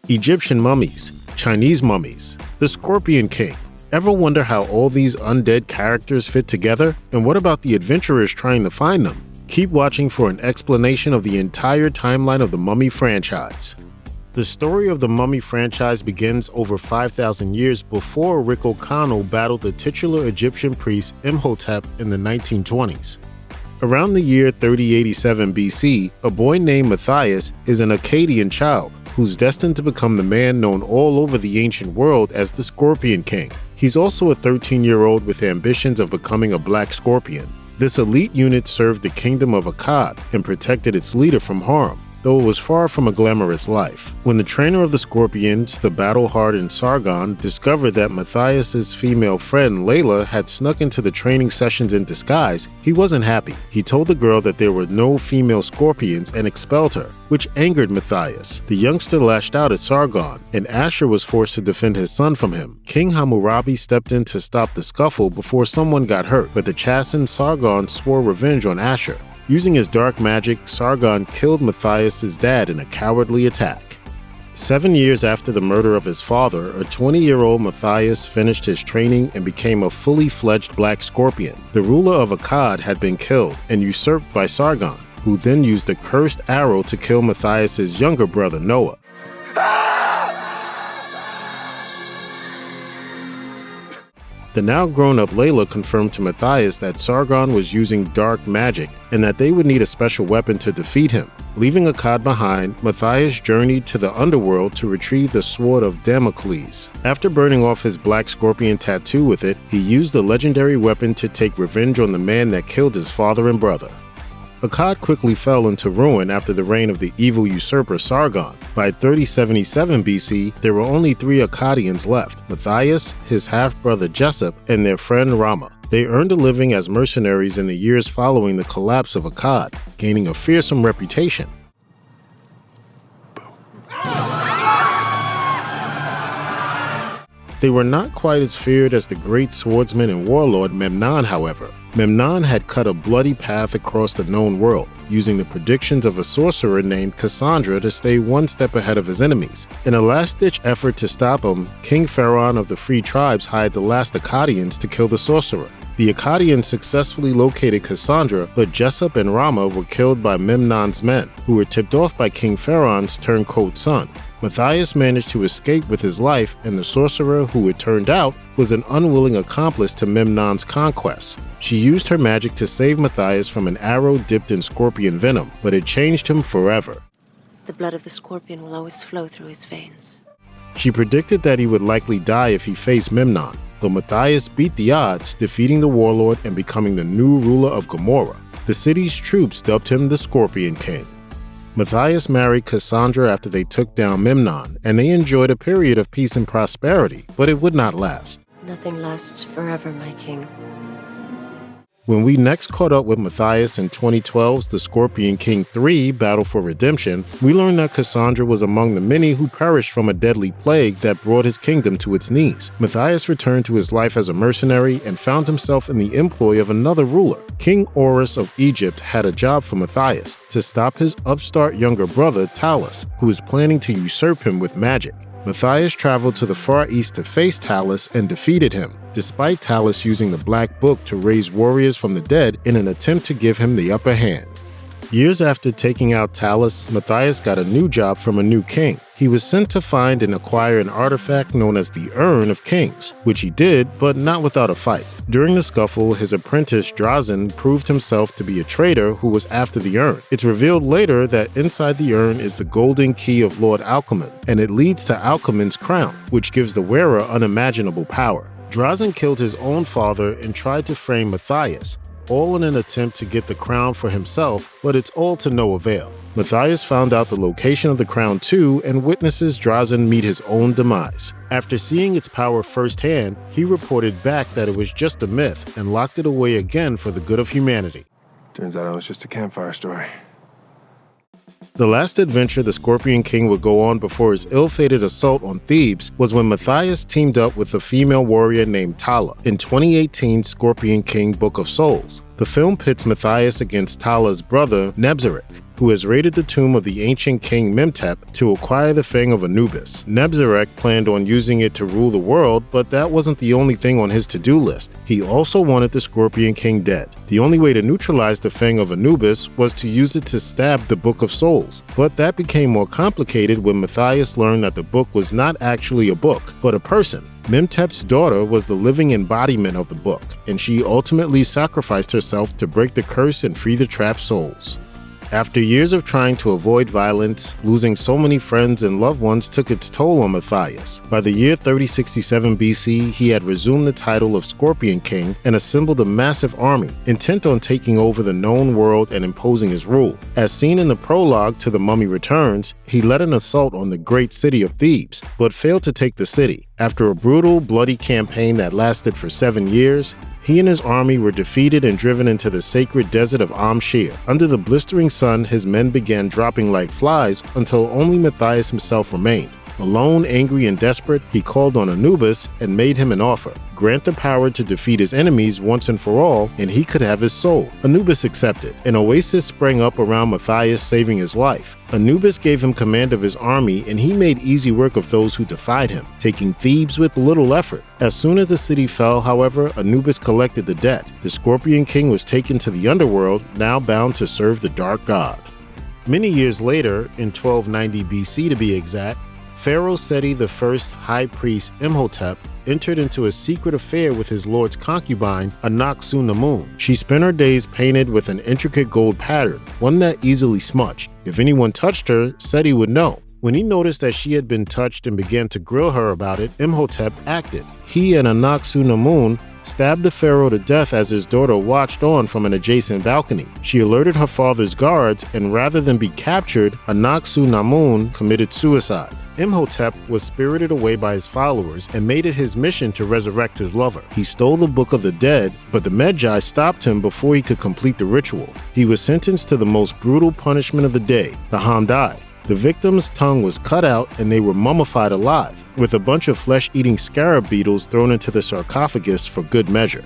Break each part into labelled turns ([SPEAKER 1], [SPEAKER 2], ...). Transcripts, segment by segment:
[SPEAKER 1] Egyptian mummies, Chinese mummies, the Scorpion King. Ever wonder how all these undead characters fit together? And what about the adventurers trying to find them? Keep watching for an explanation of the entire timeline of the Mummy franchise. The story of the Mummy franchise begins over 5,000 years before Riccocano battled the titular Egyptian priest Imhotep in the 1920s. Around the year 3087 BC, a boy named Matthias is an Akkadian child who's destined to become the man known all over the ancient world as the Scorpion King. He's also a 13-year-old with ambitions of becoming a black scorpion. This elite unit served the kingdom of Akkad and protected its leader from harm, though it was far from a glamorous life. When the trainer of the Scorpions, the battle-hardened Sargon, discovered that Matthias's female friend Layla had snuck into the training sessions in disguise, he wasn't happy. He told the girl that there were no female scorpions and expelled her, which angered Matthias. The youngster lashed out at Sargon, and Ashur was forced to defend his son from him. King Hammurabi stepped in to stop the scuffle before someone got hurt, but the chastened Sargon swore revenge on Ashur. Using his dark magic, Sargon killed Matthias's dad in a cowardly attack. 7 years after the murder of his father, a 20-year-old Matthias finished his training and became a fully fledged black scorpion. The ruler of Akkad had been killed and usurped by Sargon, who then used a cursed arrow to kill Matthias's younger brother Noah. The now grown-up Layla confirmed to Matthias that Sargon was using dark magic and that they would need a special weapon to defeat him. Leaving Akkad behind, Matthias journeyed to the underworld to retrieve the Sword of Damocles. After burning off his black scorpion tattoo with it, he used the legendary weapon to take revenge on the man that killed his father and brother. Akkad quickly fell into ruin after the reign of the evil usurper Sargon. By 3077 BC, there were only 3 Akkadians left: Matthias, his half-brother Jessup, and their friend Rama. They earned a living as mercenaries in the years following the collapse of Akkad, gaining a fearsome reputation. They were not quite as feared as the great swordsman and warlord Memnon, however. Memnon had cut a bloody path across the known world, using the predictions of a sorcerer named Cassandra to stay one step ahead of his enemies. In a last-ditch effort to stop him, King Pharaoh of the Free Tribes hired the last Akkadians to kill the sorcerer. The Akkadians successfully located Cassandra, but Jessup and Rama were killed by Memnon's men, who were tipped off by King Pharaoh's turncoat son. Matthias managed to escape with his life, and the sorcerer, who it turned out, was an unwilling accomplice to Memnon's conquest. She used her magic to save Matthias from an arrow dipped in scorpion venom, but it changed him forever.
[SPEAKER 2] The blood of the scorpion will always flow through his veins.
[SPEAKER 1] She predicted that he would likely die if he faced Memnon, but Matthias beat the odds, defeating the warlord and becoming the new ruler of Gomorrah. The city's troops dubbed him the Scorpion King. Matthias married Cassandra after they took down Memnon, and they enjoyed a period of peace and prosperity, but it would not last.
[SPEAKER 2] Nothing lasts forever, my king.
[SPEAKER 1] When we next caught up with Matthias in 2012's The Scorpion King 3 Battle for Redemption, we learned that Cassandra was among the many who perished from a deadly plague that brought his kingdom to its knees. Matthias returned to his life as a mercenary and found himself in the employ of another ruler. King Horus of Egypt had a job for Matthias to stop his upstart younger brother Talus, who was planning to usurp him with magic. Matthias traveled to the Far East to face Talus and defeated him, despite Talus using the Black Book to raise warriors from the dead in an attempt to give him the upper hand. Years after taking out Talus, Matthias got a new job from a new king. He was sent to find and acquire an artifact known as the Urn of Kings, which he did, but not without a fight. During the scuffle, his apprentice Drazen proved himself to be a traitor who was after the urn. It's revealed later that inside the urn is the golden key of Lord Alcaman, and it leads to Alcaman's crown, which gives the wearer unimaginable power. Drazen killed his own father and tried to frame Matthias, all in an attempt to get the crown for himself, but it's all to no avail. Matthias found out the location of the crown too and witnesses Drazen meet his own demise. After seeing its power firsthand, he reported back that it was just a myth and locked it away again for the good of humanity.
[SPEAKER 3] Turns out it was just a campfire story.
[SPEAKER 1] The last adventure the Scorpion King would go on before his ill-fated assault on Thebes was when Matthias teamed up with a female warrior named Tala in 2018's Scorpion King Book of Souls. The film pits Matthias against Tala's brother, Nebzarek. who has raided the tomb of the ancient king Imhotep to acquire the Fang of Anubis. Nebzarek planned on using it to rule the world, but that wasn't the only thing on his to-do list. He also wanted the Scorpion King dead. The only way to neutralize the Fang of Anubis was to use it to stab the Book of Souls, but that became more complicated when Matthias learned that the book was not actually a book, but a person. Imhotep's daughter was the living embodiment of the book, and she ultimately sacrificed herself to break the curse and free the trapped souls. After years of trying to avoid violence, losing so many friends and loved ones took its toll on Matthias. By the year 3067 BC, he had resumed the title of Scorpion King and assembled a massive army, intent on taking over the known world and imposing his rule. As seen in the prologue to The Mummy Returns, he led an assault on the great city of Thebes, but failed to take the city. After a brutal, bloody campaign that lasted for 7 years, he and his army were defeated and driven into the sacred desert of Amshir. Under the blistering sun, his men began dropping like flies until only Matthias himself remained. Alone, angry, and desperate, he called on Anubis and made him an offer. Grant the power to defeat his enemies once and for all, and he could have his soul. Anubis accepted. An oasis sprang up around Matthias, saving his life. Anubis gave him command of his army, and he made easy work of those who defied him, taking Thebes with little effort. As soon as the city fell, however, Anubis collected the debt. The Scorpion King was taken to the underworld, now bound to serve the dark god. Many years later, in 1290 BC to be exact, Pharaoh Seti I high priest Imhotep entered into a secret affair with his lord's concubine, Anck-su-namun. She spent her days painted with an intricate gold pattern, one that easily smudged. If anyone touched her, Seti would know. When he noticed that she had been touched and began to grill her about it, Imhotep acted. He and Anck-su-namun stabbed the pharaoh to death as his daughter watched on from an adjacent balcony. She alerted her father's guards, and rather than be captured, Anck-su-namun committed suicide. Imhotep was spirited away by his followers and made it his mission to resurrect his lover. He stole the Book of the Dead, but the Magi stopped him before he could complete the ritual. He was sentenced to the most brutal punishment of the day, the Hamdai. The victim's tongue was cut out and they were mummified alive, with a bunch of flesh-eating scarab beetles thrown into the sarcophagus for good measure.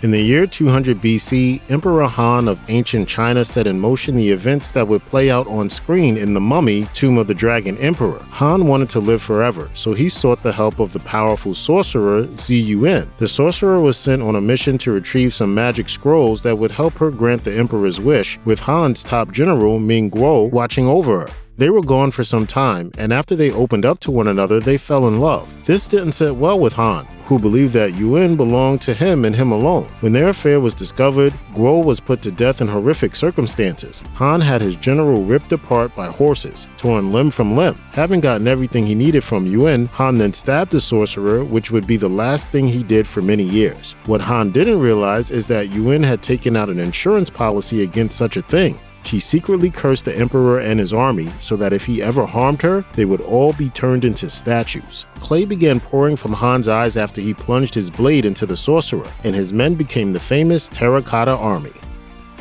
[SPEAKER 1] In the year 200 BC, Emperor Han of ancient China set in motion the events that would play out on screen in The Mummy, Tomb of the Dragon Emperor. Han wanted to live forever, so he sought the help of the powerful sorcerer Ziyuan. The sorcerer was sent on a mission to retrieve some magic scrolls that would help her grant the emperor's wish, with Han's top general Ming Guo watching over her. They were gone for some time, and after they opened up to one another, they fell in love. This didn't sit well with Han, who believed that Yuan belonged to him and him alone. When their affair was discovered, Guo was put to death in horrific circumstances. Han had his general ripped apart by horses, torn limb from limb. Having gotten everything he needed from Yuan, Han then stabbed the sorcerer, which would be the last thing he did for many years. What Han didn't realize is that Yuan had taken out an insurance policy against such a thing. She secretly cursed the emperor and his army so that if he ever harmed her, they would all be turned into statues. Clay began pouring from Han's eyes after he plunged his blade into the sorcerer, and his men became the famous Terracotta army.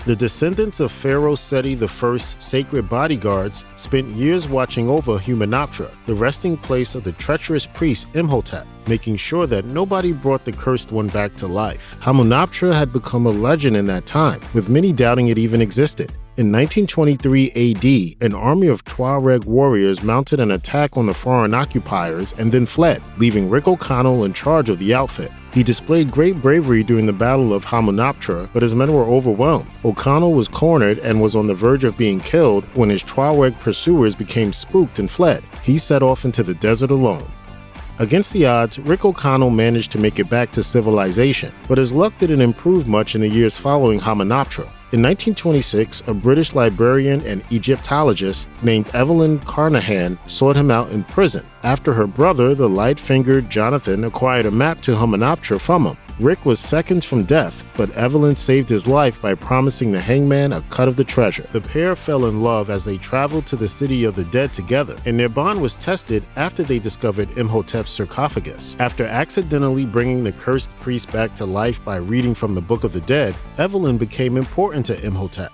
[SPEAKER 1] The descendants of Pharaoh Seti I's sacred bodyguards spent years watching over Hamunaptra, the resting place of the treacherous priest Imhotep, making sure that nobody brought the cursed one back to life. Hamunaptra had become a legend in that time, with many doubting it even existed. In 1923 AD, an army of Tuareg warriors mounted an attack on the foreign occupiers and then fled, leaving Rick O'Connell in charge of the outfit. He displayed great bravery during the Battle of Hamunaptra, but his men were overwhelmed. O'Connell was cornered and was on the verge of being killed when his Tuareg pursuers became spooked and fled. He set off into the desert alone. Against the odds, Rick O'Connell managed to make it back to civilization, but his luck didn't improve much in the years following Hamunaptra. In 1926, a British librarian and Egyptologist named Evelyn Carnahan sought him out in prison after her brother, the light-fingered Jonathan, acquired a map to Hamunaptra from him. Rick was seconds from death, but Evelyn saved his life by promising the hangman a cut of the treasure. The pair fell in love as they traveled to the city of the dead together, and their bond was tested after they discovered Imhotep's sarcophagus. After accidentally bringing the cursed priest back to life by reading from the Book of the Dead, Evelyn became important to Imhotep.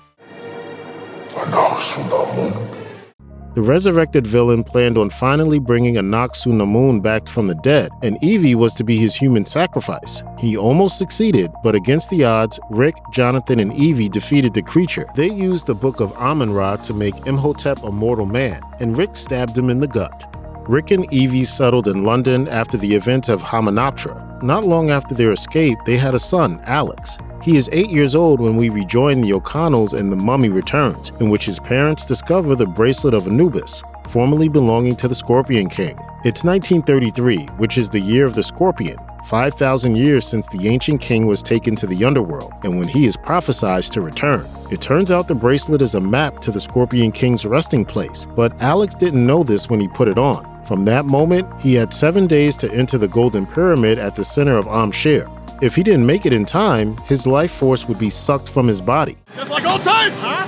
[SPEAKER 1] The resurrected villain planned on finally bringing Anck-su-namun back from the dead, and Evie was to be his human sacrifice. He almost succeeded, but against the odds, Rick, Jonathan, and Evie defeated the creature. They used the Book of Amun-Ra to make Imhotep a mortal man, and Rick stabbed him in the gut. Rick and Evie settled in London after the event of Hamunaptra. Not long after their escape, they had a son, Alex. He is 8 years old when we rejoin the O'Connells and The Mummy Returns, in which his parents discover the bracelet of Anubis, formerly belonging to the Scorpion King. It's 1933, which is the year of the Scorpion, 5,000 years since the ancient king was taken to the underworld, and when he is prophesied to return. It turns out the bracelet is a map to the Scorpion King's resting place, but Alex didn't know this when he put it on. From that moment, he had 7 days to enter the Golden Pyramid at the center of Amshir. If he didn't make it in time, his life force would be sucked from his body.
[SPEAKER 4] Just like old times, huh?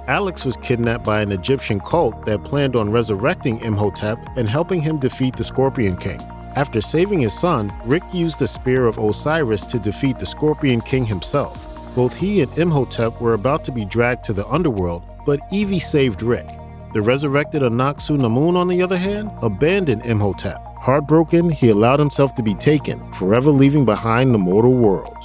[SPEAKER 1] Alex was kidnapped by an Egyptian cult that planned on resurrecting Imhotep and helping him defeat the Scorpion King. After saving his son, Rick used the Spear of Osiris to defeat the Scorpion King himself. Both he and Imhotep were about to be dragged to the underworld, but Evie saved Rick. The resurrected Anck-su-namun, on the other hand, abandoned Imhotep. Heartbroken, he allowed himself to be taken, forever leaving behind the mortal world.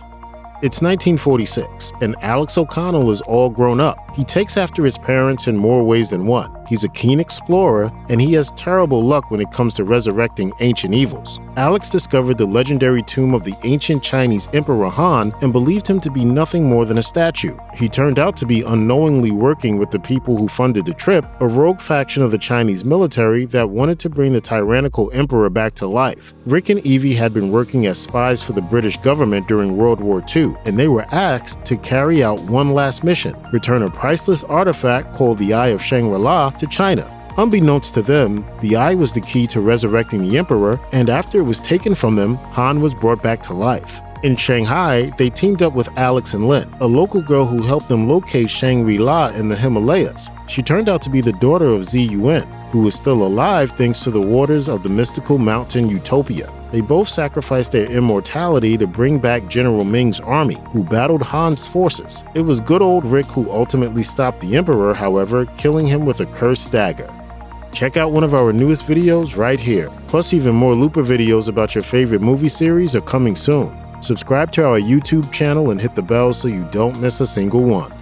[SPEAKER 1] It's 1946, and Alex O'Connell is all grown up. He takes after his parents in more ways than one. He's a keen explorer, and he has terrible luck when it comes to resurrecting ancient evils. Alex discovered the legendary tomb of the ancient Chinese Emperor Han and believed him to be nothing more than a statue. He turned out to be unknowingly working with the people who funded the trip, a rogue faction of the Chinese military that wanted to bring the tyrannical emperor back to life. Rick and Evie had been working as spies for the British government during World War II, and they were asked to carry out one last mission: return a priceless artifact called the Eye of Shangri-La to China. Unbeknownst to them, the eye was the key to resurrecting the emperor, and after it was taken from them, Han was brought back to life. In Shanghai, they teamed up with Alex and Lin, a local girl who helped them locate Shangri-La in the Himalayas. She turned out to be the daughter of Ziyuan, who was still alive thanks to the waters of the mystical mountain Utopia. They both sacrificed their immortality to bring back General Ming's army, who battled Han's forces. It was good old Rick who ultimately stopped the emperor, however, killing him with a cursed dagger. Check out one of our newest videos right here. Plus, even more Looper videos about your favorite movie series are coming soon. Subscribe to our YouTube channel and hit the bell so you don't miss a single one.